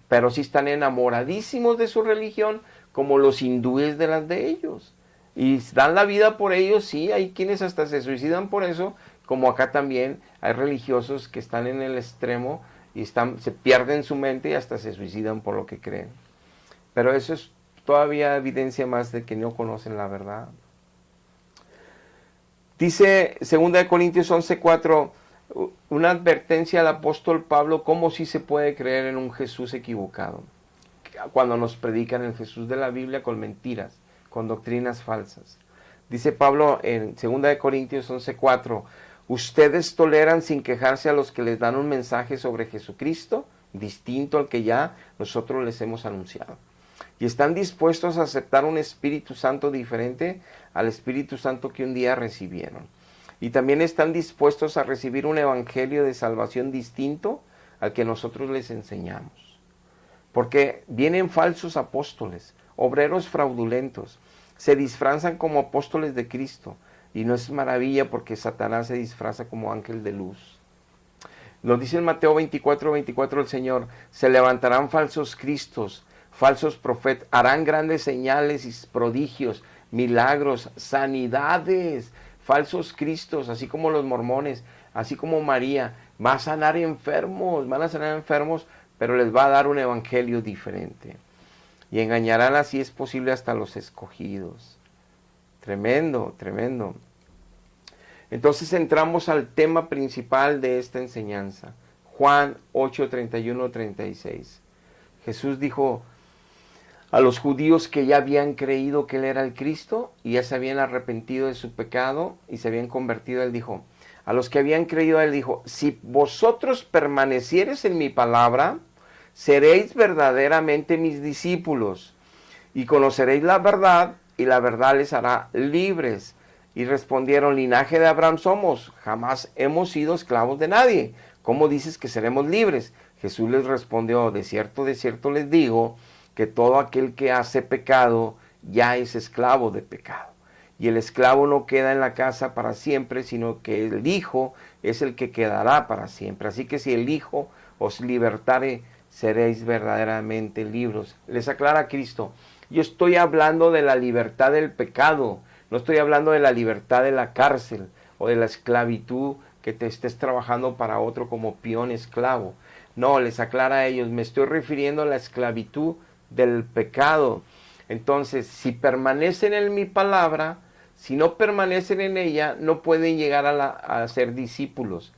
Pero sí están enamoradísimos de su religión, como los hindúes de las de ellos. Y dan la vida por ellos, sí, hay quienes hasta se suicidan por eso, como acá también hay religiosos que están en el extremo y se pierden su mente y hasta se suicidan por lo que creen. Pero eso es todavía evidencia más de que no conocen la verdad. Dice 2 Corintios 11:4, una advertencia al apóstol Pablo, cómo sí se puede creer en un Jesús equivocado, cuando nos predican el Jesús de la Biblia con mentiras, con doctrinas falsas. Dice Pablo en 2 Corintios 11:4, ustedes toleran sin quejarse a los que les dan un mensaje sobre Jesucristo, distinto al que ya nosotros les hemos anunciado. Y están dispuestos a aceptar un Espíritu Santo diferente al Espíritu Santo que un día recibieron. Y también están dispuestos a recibir un evangelio de salvación distinto al que nosotros les enseñamos. Porque vienen falsos apóstoles, obreros fraudulentos, se disfrazan como apóstoles de Cristo. Y no es maravilla porque Satanás se disfraza como ángel de luz. Nos dice en Mateo 24:24 el Señor, se levantarán falsos cristos, falsos profetas, harán grandes señales y prodigios, milagros, sanidades, falsos cristos, así como los mormones, así como María, van a sanar enfermos, pero les va a dar un evangelio diferente. Y engañarán, así es posible, hasta los escogidos. Tremendo, tremendo. Entonces entramos al tema principal de esta enseñanza. Juan 8:31-36. Jesús dijo a los judíos que ya habían creído que Él era el Cristo y ya se habían arrepentido de su pecado y se habían convertido, Él dijo, a los que habían creído, Él dijo, si vosotros permaneciereis en mi palabra, seréis verdaderamente mis discípulos y conoceréis la verdad y la verdad les hará libres. Y respondieron, linaje de Abraham somos, jamás hemos sido esclavos de nadie. ¿Cómo dices que seremos libres? Jesús les respondió, de cierto les digo, que todo aquel que hace pecado ya es esclavo de pecado. Y el esclavo no queda en la casa para siempre, sino que el Hijo es el que quedará para siempre. Así que si el Hijo os libertare, seréis verdaderamente libres. Les aclara Cristo, yo estoy hablando de la libertad del pecado, no estoy hablando de la libertad de la cárcel o de la esclavitud que te estés trabajando para otro como peón esclavo. No, les aclara a ellos, me estoy refiriendo a la esclavitud del pecado. Entonces, si permanecen en mi palabra, si no permanecen en ella, no pueden llegar a ser discípulos,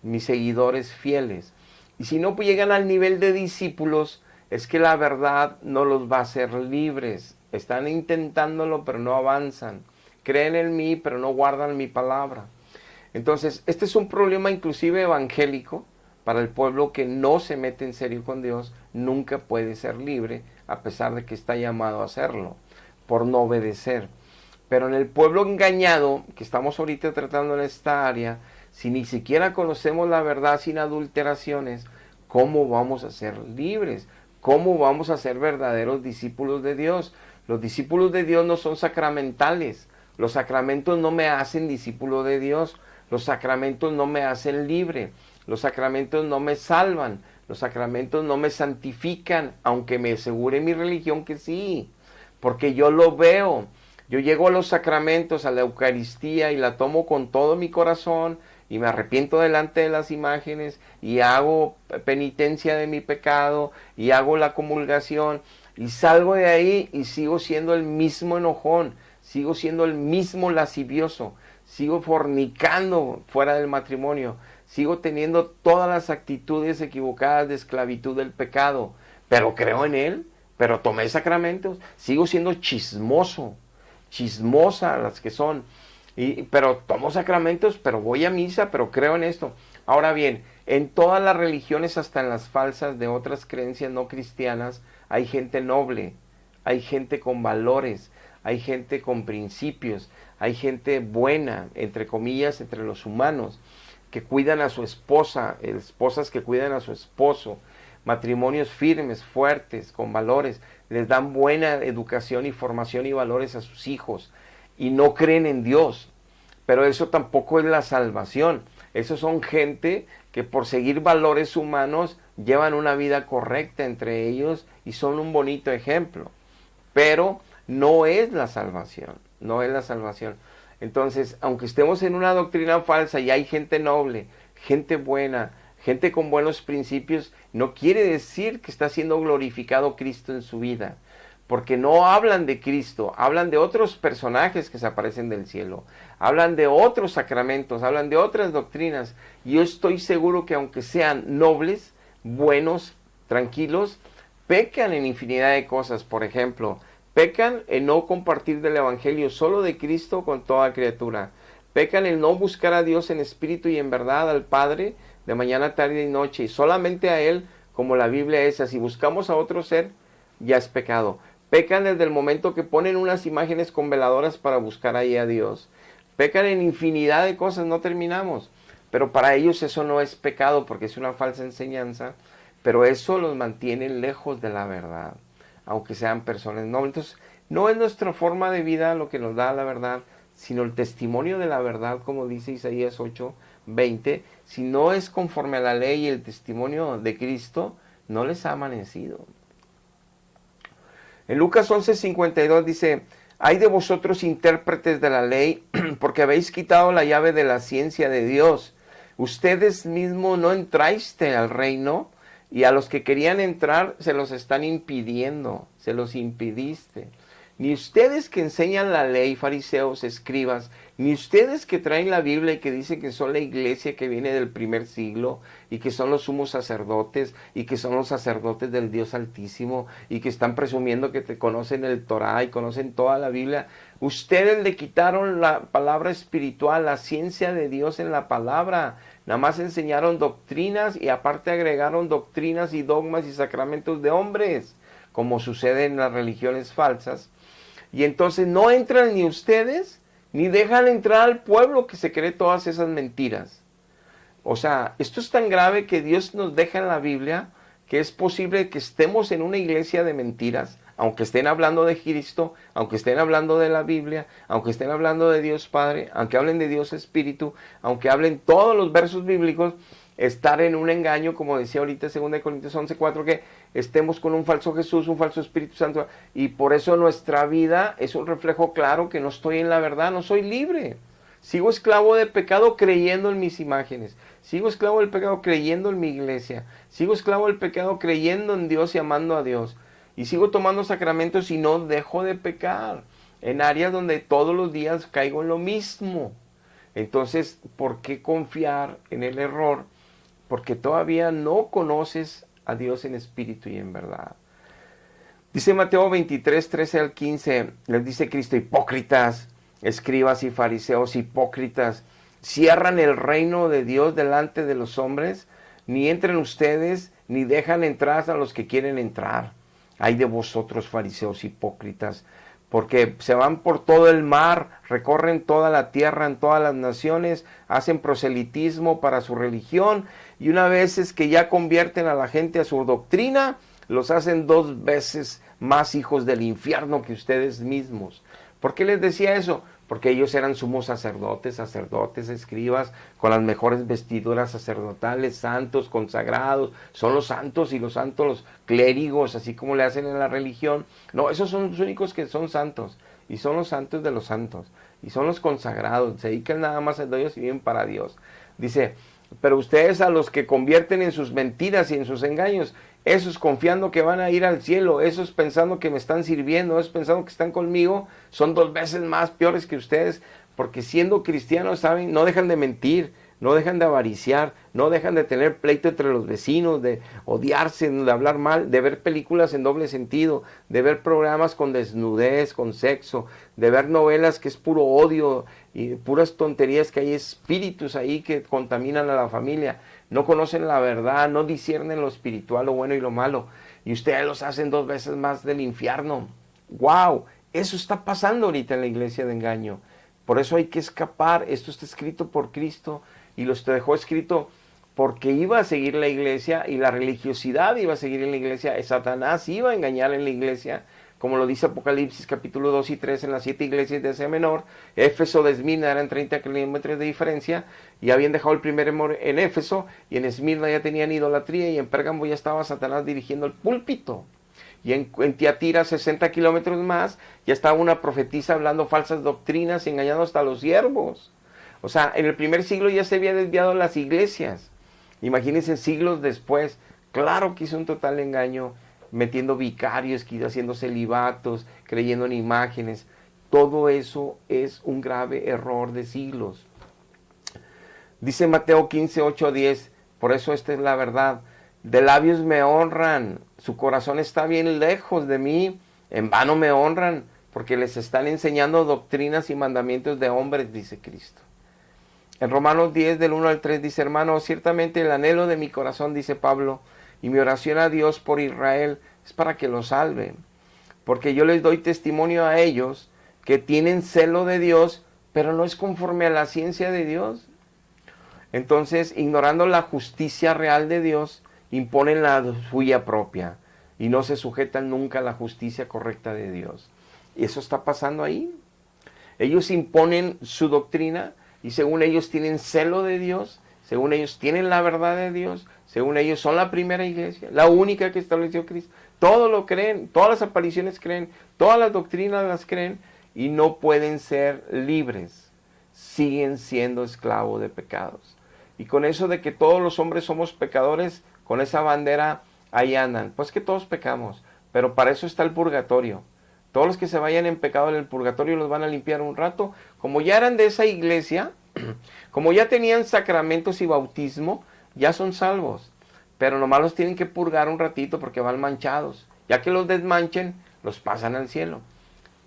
mis seguidores fieles. Y si no llegan al nivel de discípulos, es que la verdad no los va a hacer libres. Están intentándolo, pero no avanzan. Creen en mí, pero no guardan mi palabra. Entonces, este es un problema inclusive evangélico para el pueblo que no se mete en serio con Dios. Nunca puede ser libre, a pesar de que está llamado a hacerlo, por no obedecer. Pero en el pueblo engañado, que estamos ahorita tratando en esta área, si ni siquiera conocemos la verdad sin adulteraciones, ¿cómo vamos a ser libres? ¿Cómo vamos a ser verdaderos discípulos de Dios? Los discípulos de Dios no son sacramentales. Los sacramentos no me hacen discípulo de Dios. Los sacramentos no me hacen libre. Los sacramentos no me salvan. Los sacramentos no me santifican, aunque me asegure mi religión que sí. Porque yo lo veo. Yo llego a los sacramentos, a la Eucaristía, y la tomo con todo mi corazón, y me arrepiento delante de las imágenes, y hago penitencia de mi pecado, y hago la comulgación, y salgo de ahí y sigo siendo el mismo enojón, sigo siendo el mismo lascivioso, sigo fornicando fuera del matrimonio, sigo teniendo todas las actitudes equivocadas de esclavitud del pecado, pero creo en Él, pero tomé sacramentos, sigo siendo chismosa las que son, pero tomo sacramentos, pero voy a misa, pero creo en esto. Ahora bien, en todas las religiones, hasta en las falsas de otras creencias no cristianas, hay gente noble, hay gente con valores, hay gente con principios, hay gente buena, entre comillas, entre los humanos, que cuidan a su esposa, esposas que cuidan a su esposo, matrimonios firmes, fuertes, con valores, les dan buena educación y formación y valores a sus hijos, y no creen en Dios. Pero eso tampoco es la salvación. Esos son gente que por seguir valores humanos llevan una vida correcta entre ellos y son un bonito ejemplo. Pero no es la salvación, no es la salvación. Entonces, aunque estemos en una doctrina falsa y hay gente noble, gente buena, gente con buenos principios, no quiere decir que está siendo glorificado Cristo en su vida. Porque no hablan de Cristo, hablan de otros personajes que se aparecen del cielo, hablan de otros sacramentos, hablan de otras doctrinas. Y yo estoy seguro que aunque sean nobles, buenos, tranquilos, pecan en infinidad de cosas. Por ejemplo, pecan en no compartir del Evangelio solo de Cristo con toda criatura. Pecan en no buscar a Dios en espíritu y en verdad, al Padre, de mañana, tarde y noche, y solamente a Él, como la Biblia es. Si buscamos a otro ser, ya es pecado. Pecan desde el momento que ponen unas imágenes con veladoras para buscar ahí a Dios. Pecan en infinidad de cosas, no terminamos. Pero para ellos eso no es pecado porque es una falsa enseñanza. Pero eso los mantiene lejos de la verdad, aunque sean personas nobles. Entonces, no es nuestra forma de vida lo que nos da la verdad, sino el testimonio de la verdad, como dice Isaías 8:20. Si no es conforme a la ley y el testimonio de Cristo, no les ha amanecido. En Lucas 11:52 dice: hay de vosotros intérpretes de la ley, porque habéis quitado la llave de la ciencia de Dios. Ustedes mismos no entraste al reino, y a los que querían entrar se los están impidiendo, se los impidiste. Ni ustedes que enseñan la ley, fariseos, escribas, ni ustedes que traen la Biblia y que dicen que son la iglesia que viene del primer siglo y que son los sumos sacerdotes y que son los sacerdotes del Dios Altísimo y que están presumiendo que te conocen el Torá y conocen toda la Biblia. Ustedes le quitaron la palabra espiritual, la ciencia de Dios en la palabra. Nada más enseñaron doctrinas y aparte agregaron doctrinas y dogmas y sacramentos de hombres, como sucede en las religiones falsas. Y entonces no entran ni ustedes, ni dejan entrar al pueblo que se cree todas esas mentiras. O sea, esto es tan grave que Dios nos deja en la Biblia que es posible que estemos en una iglesia de mentiras, aunque estén hablando de Cristo, aunque estén hablando de la Biblia, aunque estén hablando de Dios Padre, aunque hablen de Dios Espíritu, aunque hablen todos los versos bíblicos, estar en un engaño, como decía ahorita 2 Corintios 11:4, que estemos con un falso Jesús, un falso Espíritu Santo, y por eso nuestra vida es un reflejo claro que no estoy en la verdad, no soy libre. Sigo esclavo de pecado creyendo en mis imágenes. Sigo esclavo del pecado creyendo en mi iglesia. Sigo esclavo del pecado creyendo en Dios y amando a Dios. Y sigo tomando sacramentos y no dejo de pecar en áreas donde todos los días caigo en lo mismo. Entonces, ¿por qué confiar en el error? Porque todavía no conoces a Dios en espíritu y en verdad. Dice Mateo 23:13-15, les dice Cristo: hipócritas, escribas y fariseos, hipócritas, cierran el reino de Dios delante de los hombres, ni entran ustedes, ni dejan entrar a los que quieren entrar. Ay de vosotros, fariseos hipócritas, porque se van por todo el mar, recorren toda la tierra en todas las naciones, hacen proselitismo para su religión, y una vez es que ya convierten a la gente a su doctrina, los hacen 2 veces más hijos del infierno que ustedes mismos. ¿Por qué les decía eso? Porque ellos eran sumos sacerdotes, escribas, con las mejores vestiduras sacerdotales, santos, consagrados. Son los santos y los santos los clérigos, así como le hacen en la religión. No, esos son los únicos que son santos, y son los santos de los santos, y son los consagrados, se dedican nada más a Dios y viven para Dios. Dice: pero ustedes, a los que convierten en sus mentiras y en sus engaños, esos confiando que van a ir al cielo, esos pensando que me están sirviendo, esos pensando que están conmigo, son 2 veces más peores que ustedes, porque siendo cristianos, saben, no dejan de mentir, no dejan de avariciar, no dejan de tener pleito entre los vecinos, de odiarse, de hablar mal, de ver películas en doble sentido, de ver programas con desnudez, con sexo, de ver novelas que es puro odio y puras tonterías, que hay espíritus ahí que contaminan a la familia. No conocen la verdad, no disciernen lo espiritual, lo bueno y lo malo, y ustedes los hacen 2 veces más del infierno. ¡Wow! Eso está pasando ahorita en la iglesia de engaño. Por eso hay que escapar. Esto está escrito por Cristo y los dejó escrito porque iba a seguir la iglesia, y la religiosidad iba a seguir en la iglesia. Satanás iba a engañar en la iglesia, como lo dice Apocalipsis capítulo 2 y 3 en las 7 iglesias de Asia Menor. Éfeso de Esmirna eran 30 kilómetros de diferencia, y habían dejado el primer amor en Éfeso, y en Esmirna ya tenían idolatría, y en Pérgamo ya estaba Satanás dirigiendo el púlpito. Y en Tiatira, 60 kilómetros más, ya estaba una profetisa hablando falsas doctrinas, engañando hasta a los siervos. O sea, en el primer siglo ya se había desviado las iglesias. Imagínense siglos después. Claro que hizo un total engaño, metiendo vicarios, haciendo celibatos, creyendo en imágenes. Todo eso es un grave error de siglos. Dice Mateo 15, 8, 10, por eso esta es la verdad. De labios me honran, su corazón está bien lejos de mí, en vano me honran, porque les están enseñando doctrinas y mandamientos de hombres, dice Cristo. En Romanos 10, del 1 al 3, dice, hermanos, ciertamente el anhelo de mi corazón, dice Pablo, y mi oración a Dios por Israel es para que lo salve, porque yo les doy testimonio a ellos que tienen celo de Dios, pero no es conforme a la ciencia de Dios. Entonces, ignorando la justicia real de Dios, imponen la suya propia y no se sujetan nunca a la justicia correcta de Dios. Y eso está pasando ahí. Ellos imponen su doctrina y según ellos tienen celo de Dios, según ellos tienen la verdad de Dios, según ellos son la primera iglesia, la única que estableció Cristo. Todo lo creen, todas las apariciones creen, todas las doctrinas las creen y no pueden ser libres. Siguen siendo esclavos de pecados. Y con eso de que todos los hombres somos pecadores, con esa bandera ahí andan. Pues que todos pecamos, pero para eso está el purgatorio. Todos los que se vayan en pecado en el purgatorio los van a limpiar un rato. Como ya eran de esa iglesia, como ya tenían sacramentos y bautismo, ya son salvos. Pero nomás los tienen que purgar un ratito porque van manchados. Ya que los desmanchen, los pasan al cielo.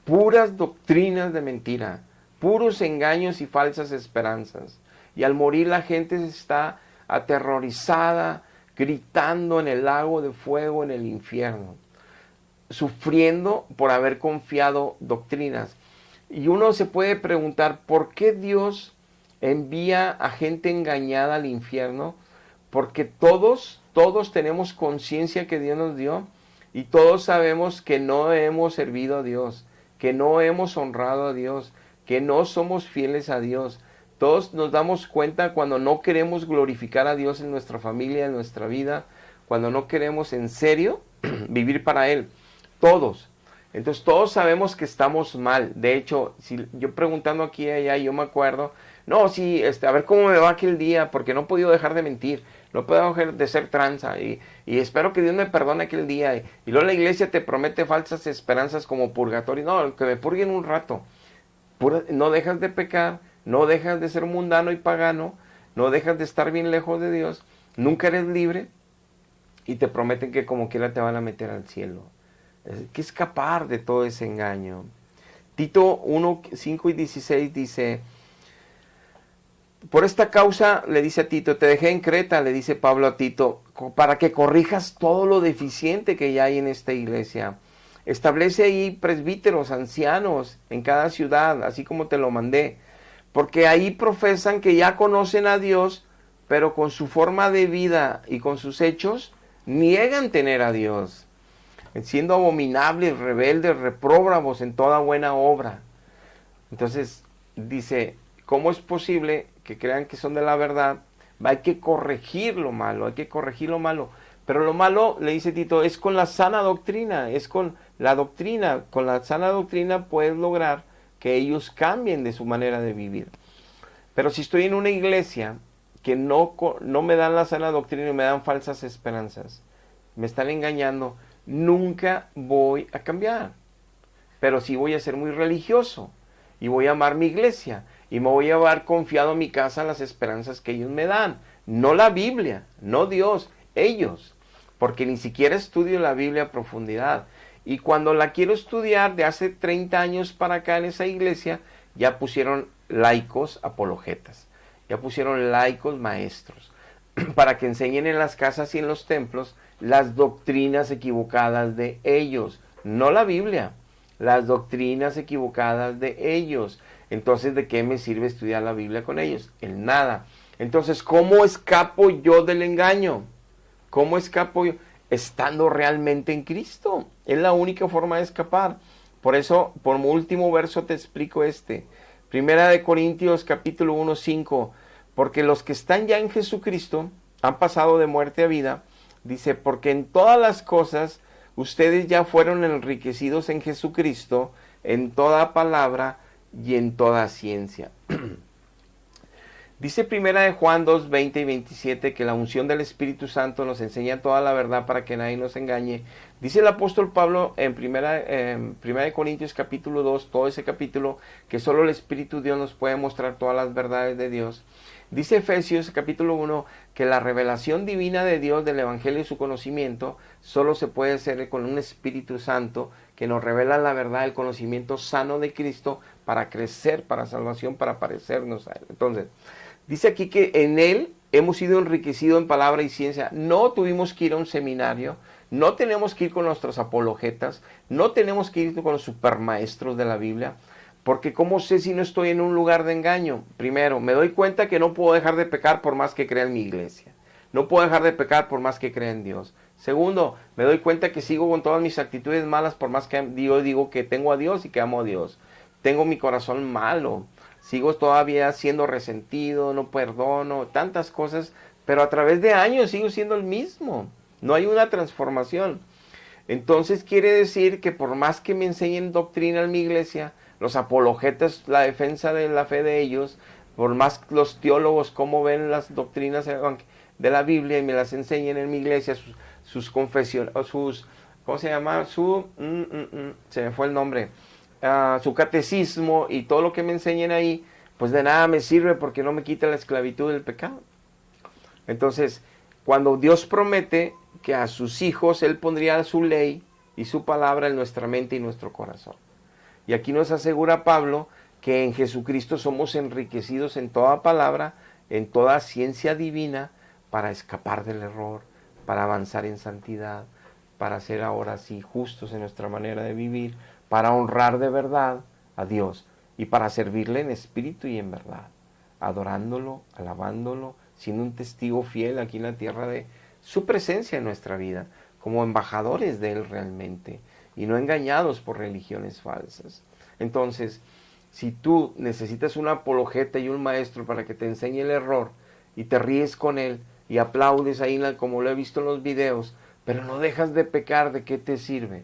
Puras doctrinas de mentira, puros engaños y falsas esperanzas. Y al morir la gente está aterrorizada, gritando en el lago de fuego, en el infierno, sufriendo por haber confiado doctrinas. Y uno se puede preguntar, ¿por qué Dios envía a gente engañada al infierno? Porque todos tenemos conciencia que Dios nos dio y todos sabemos que no hemos servido a Dios, que no hemos honrado a Dios, que no somos fieles a Dios. Todos nos damos cuenta cuando no queremos glorificar a Dios en nuestra familia, en nuestra vida, cuando no queremos en serio vivir para Él. Todos. Entonces todos sabemos que estamos mal. De hecho, si yo preguntando aquí y allá, yo me acuerdo, no, sí, a ver cómo me va aquel día, porque no he podido dejar de mentir, no he podido dejar de ser tranza, y espero que Dios me perdone aquel día. Y luego la iglesia te promete falsas esperanzas como purgatorio. No, que me purguen un rato. No dejas de pecar, no dejas de ser mundano y pagano, no dejas de estar bien lejos de Dios, nunca eres libre y te prometen que como quiera te van a meter al cielo. Hay que escapar de todo ese engaño. Tito 1, 5 y 16 dice, por esta causa, le dice a Tito, te dejé en Creta, le dice Pablo a Tito, para que corrijas todo lo deficiente que ya hay en esta iglesia. Establece ahí presbíteros, ancianos en cada ciudad, así como te lo mandé. Porque ahí profesan que ya conocen a Dios, pero con su forma de vida y con sus hechos niegan tener a Dios, siendo abominables, rebeldes, repróbamos en toda buena obra. Entonces dice, ¿cómo es posible que crean que son de la verdad? Hay que corregir lo malo, hay que corregir lo malo. Pero lo malo, le dice Tito, es con la sana doctrina, es con la doctrina. Con la sana doctrina puedes lograr que ellos cambien de su manera de vivir. Pero si estoy en una iglesia que no me dan la sana doctrina y me dan falsas esperanzas, me están engañando, nunca voy a cambiar. Pero sí voy a ser muy religioso y voy a amar mi iglesia y me voy a llevar confiado a mi casa las esperanzas que ellos me dan. No la Biblia, no Dios, ellos. Porque ni siquiera estudio la Biblia a profundidad. Y cuando la quiero estudiar de hace 30 años para acá en esa iglesia, ya pusieron laicos apologetas, ya pusieron laicos maestros, para que enseñen en las casas y en los templos las doctrinas equivocadas de ellos, no la Biblia, las doctrinas equivocadas de ellos. Entonces, ¿de qué me sirve estudiar la Biblia con ellos? En nada. Entonces, ¿cómo escapo yo del engaño? ¿Cómo escapo yo? Estando realmente en Cristo. Es la única forma de escapar. Por eso, por último verso te explico Primera de Corintios capítulo 1, 5. Porque los que están ya en Jesucristo han pasado de muerte a vida. Dice, porque en todas las cosas ustedes ya fueron enriquecidos en Jesucristo, en toda palabra y en toda ciencia. Dice primera de Juan 2, 20 y 27 que la unción del Espíritu Santo nos enseña toda la verdad para que nadie nos engañe. Dice el apóstol Pablo en primera de Corintios capítulo 2, todo ese capítulo, que solo el Espíritu Dios nos puede mostrar todas las verdades de Dios. Dice Efesios capítulo 1 que la revelación divina de Dios del Evangelio y su conocimiento solo se puede hacer con un Espíritu Santo que nos revela la verdad, el conocimiento sano de Cristo para crecer, para salvación, para parecernos a Él. Entonces, dice aquí que en Él hemos sido enriquecidos en palabra y ciencia. No tuvimos que ir a un seminario, no tenemos que ir con nuestros apologetas, no tenemos que ir con los supermaestros de la Biblia, porque ¿cómo sé si no estoy en un lugar de engaño? Primero, me doy cuenta que no puedo dejar de pecar por más que crea en mi iglesia. No puedo dejar de pecar por más que crea en Dios. Segundo, me doy cuenta que sigo con todas mis actitudes malas por más que yo digo que tengo a Dios y que amo a Dios. Tengo mi corazón malo. Sigo todavía siendo resentido, no perdono, tantas cosas, pero a través de años sigo siendo el mismo. No hay una transformación. Entonces quiere decir que por más que me enseñen doctrina en mi iglesia, los apologetas, la defensa de la fe de ellos, por más los teólogos cómo ven las doctrinas de la Biblia y me las enseñen en mi iglesia, sus confesiones, ¿cómo se llama? Se me fue el nombre. Su catecismo y todo lo que me enseñen ahí, pues de nada me sirve porque no me quita la esclavitud del pecado. Entonces, cuando Dios promete que a sus hijos Él pondría su ley y su palabra en nuestra mente y nuestro corazón. Y aquí nos asegura Pablo que en Jesucristo somos enriquecidos en toda palabra, en toda ciencia divina, para escapar del error, para avanzar en santidad, para ser ahora sí justos en nuestra manera de vivir, para honrar de verdad a Dios y para servirle en espíritu y en verdad, adorándolo, alabándolo, siendo un testigo fiel aquí en la tierra de su presencia en nuestra vida, como embajadores de Él realmente, y no engañados por religiones falsas. Entonces, si tú necesitas un apologeta y un maestro para que te enseñe el error, y te ríes con él, y aplaudes ahí como lo he visto en los videos, pero no dejas de pecar, ¿de qué te sirve?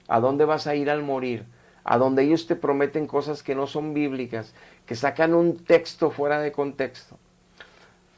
¿A dónde vas a ir al morir? A donde ellos te prometen cosas que no son bíblicas, que sacan un texto fuera de contexto.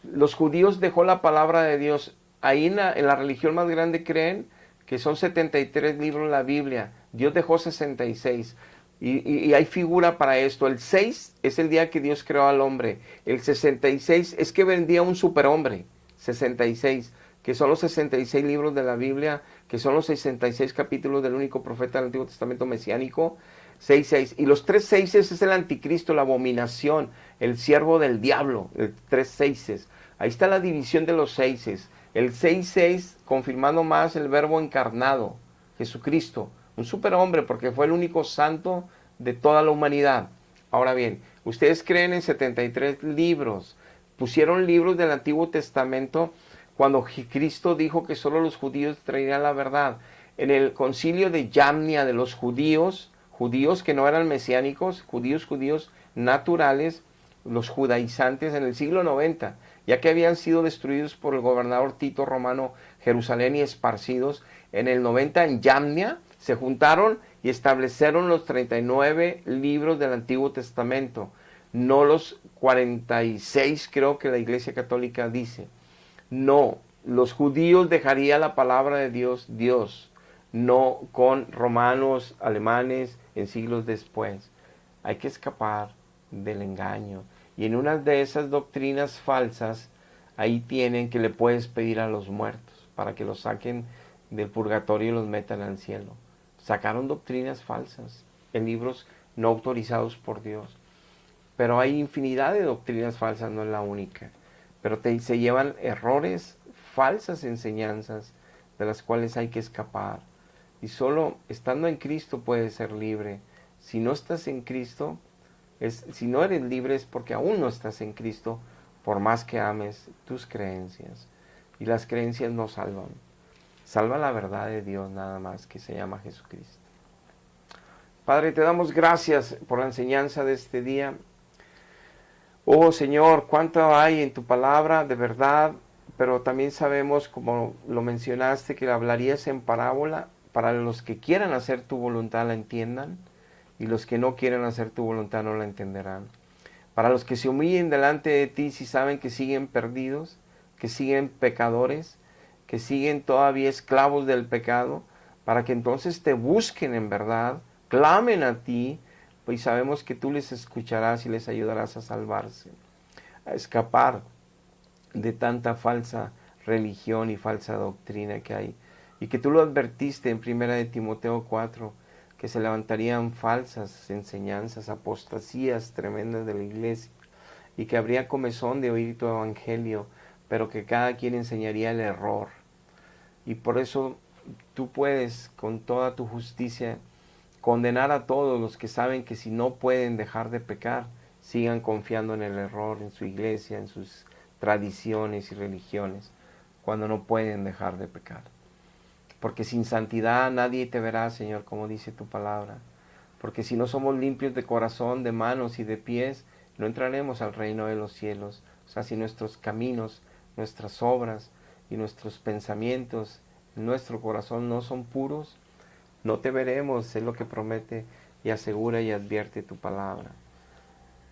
Los judíos dejó la palabra de Dios. Ahí en la religión más grande creen que son 73 libros en la Biblia. Dios dejó 66. Y hay figura para esto. El 6 es el día que Dios creó al hombre. El 66 es que vendía un superhombre. 66, que son los 66 libros de la Biblia, que son los 66 capítulos del único profeta del Antiguo Testamento mesiánico. 6:6. Y los 3:6 es el anticristo, la abominación, el siervo del diablo. El 3:6. Ahí está la división de los 6. El 6:6 confirmando más el verbo encarnado, Jesucristo. Un superhombre porque fue el único santo de toda la humanidad. Ahora bien, ustedes creen en 73 libros. Pusieron libros del Antiguo Testamento cuando Cristo dijo que solo los judíos traerían la verdad. En el concilio de Yamnia de los judíos que no eran mesiánicos, judíos naturales, los judaizantes en el siglo 90, ya que habían sido destruidos por el gobernador Tito Romano Jerusalén y esparcidos, en el 90 en Yamnia se juntaron y establecieron los 39 libros del Antiguo Testamento, no los 46 creo que la Iglesia Católica dice. No, los judíos dejarían la palabra de Dios, no con romanos, alemanes en siglos después. Hay que escapar del engaño. Y en una de esas doctrinas falsas, ahí tienen que le puedes pedir a los muertos para que los saquen del purgatorio y los metan al cielo. Sacaron doctrinas falsas en libros no autorizados por Dios. Pero hay infinidad de doctrinas falsas, no es la única. Pero se llevan errores, falsas enseñanzas de las cuales hay que escapar. Y solo estando en Cristo puedes ser libre. Si no estás en Cristo, si no eres libre es porque aún no estás en Cristo, por más que ames tus creencias. Y las creencias no salvan. Salva la verdad de Dios nada más, que se llama Jesucristo. Padre, te damos gracias por la enseñanza de este día. Oh Señor, cuánto hay en tu palabra de verdad, pero también sabemos, como lo mencionaste, que hablarías en parábola para los que quieran hacer tu voluntad la entiendan y los que no quieran hacer tu voluntad no la entenderán. Para los que se humillen delante de ti si saben que siguen perdidos, que siguen pecadores, que siguen todavía esclavos del pecado, para que entonces te busquen en verdad, clamen a ti, pues sabemos que tú les escucharás y les ayudarás a salvarse, a escapar de tanta falsa religión y falsa doctrina que hay. Y que tú lo advertiste en 1 Timoteo 4, que se levantarían falsas enseñanzas, apostasías tremendas de la iglesia, y que habría comezón de oír tu evangelio, pero que cada quien enseñaría el error. Y por eso tú puedes, con toda tu justicia, condenar a todos los que saben que si no pueden dejar de pecar, sigan confiando en el error, en su iglesia, en sus tradiciones y religiones, cuando no pueden dejar de pecar. Porque sin santidad nadie te verá, Señor, como dice tu palabra. Porque si no somos limpios de corazón, de manos y de pies, no entraremos al reino de los cielos. O sea, si nuestros caminos, nuestras obras y nuestros pensamientos, nuestro corazón no son puros, no te veremos, es lo que promete y asegura y advierte tu palabra.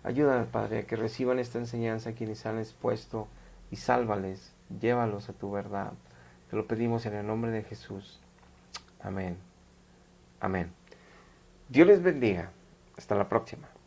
Ayúdanos, Padre, a que reciban esta enseñanza quienes han expuesto y sálvales, llévalos a tu verdad. Te lo pedimos en el nombre de Jesús. Amén. Amén. Dios les bendiga. Hasta la próxima.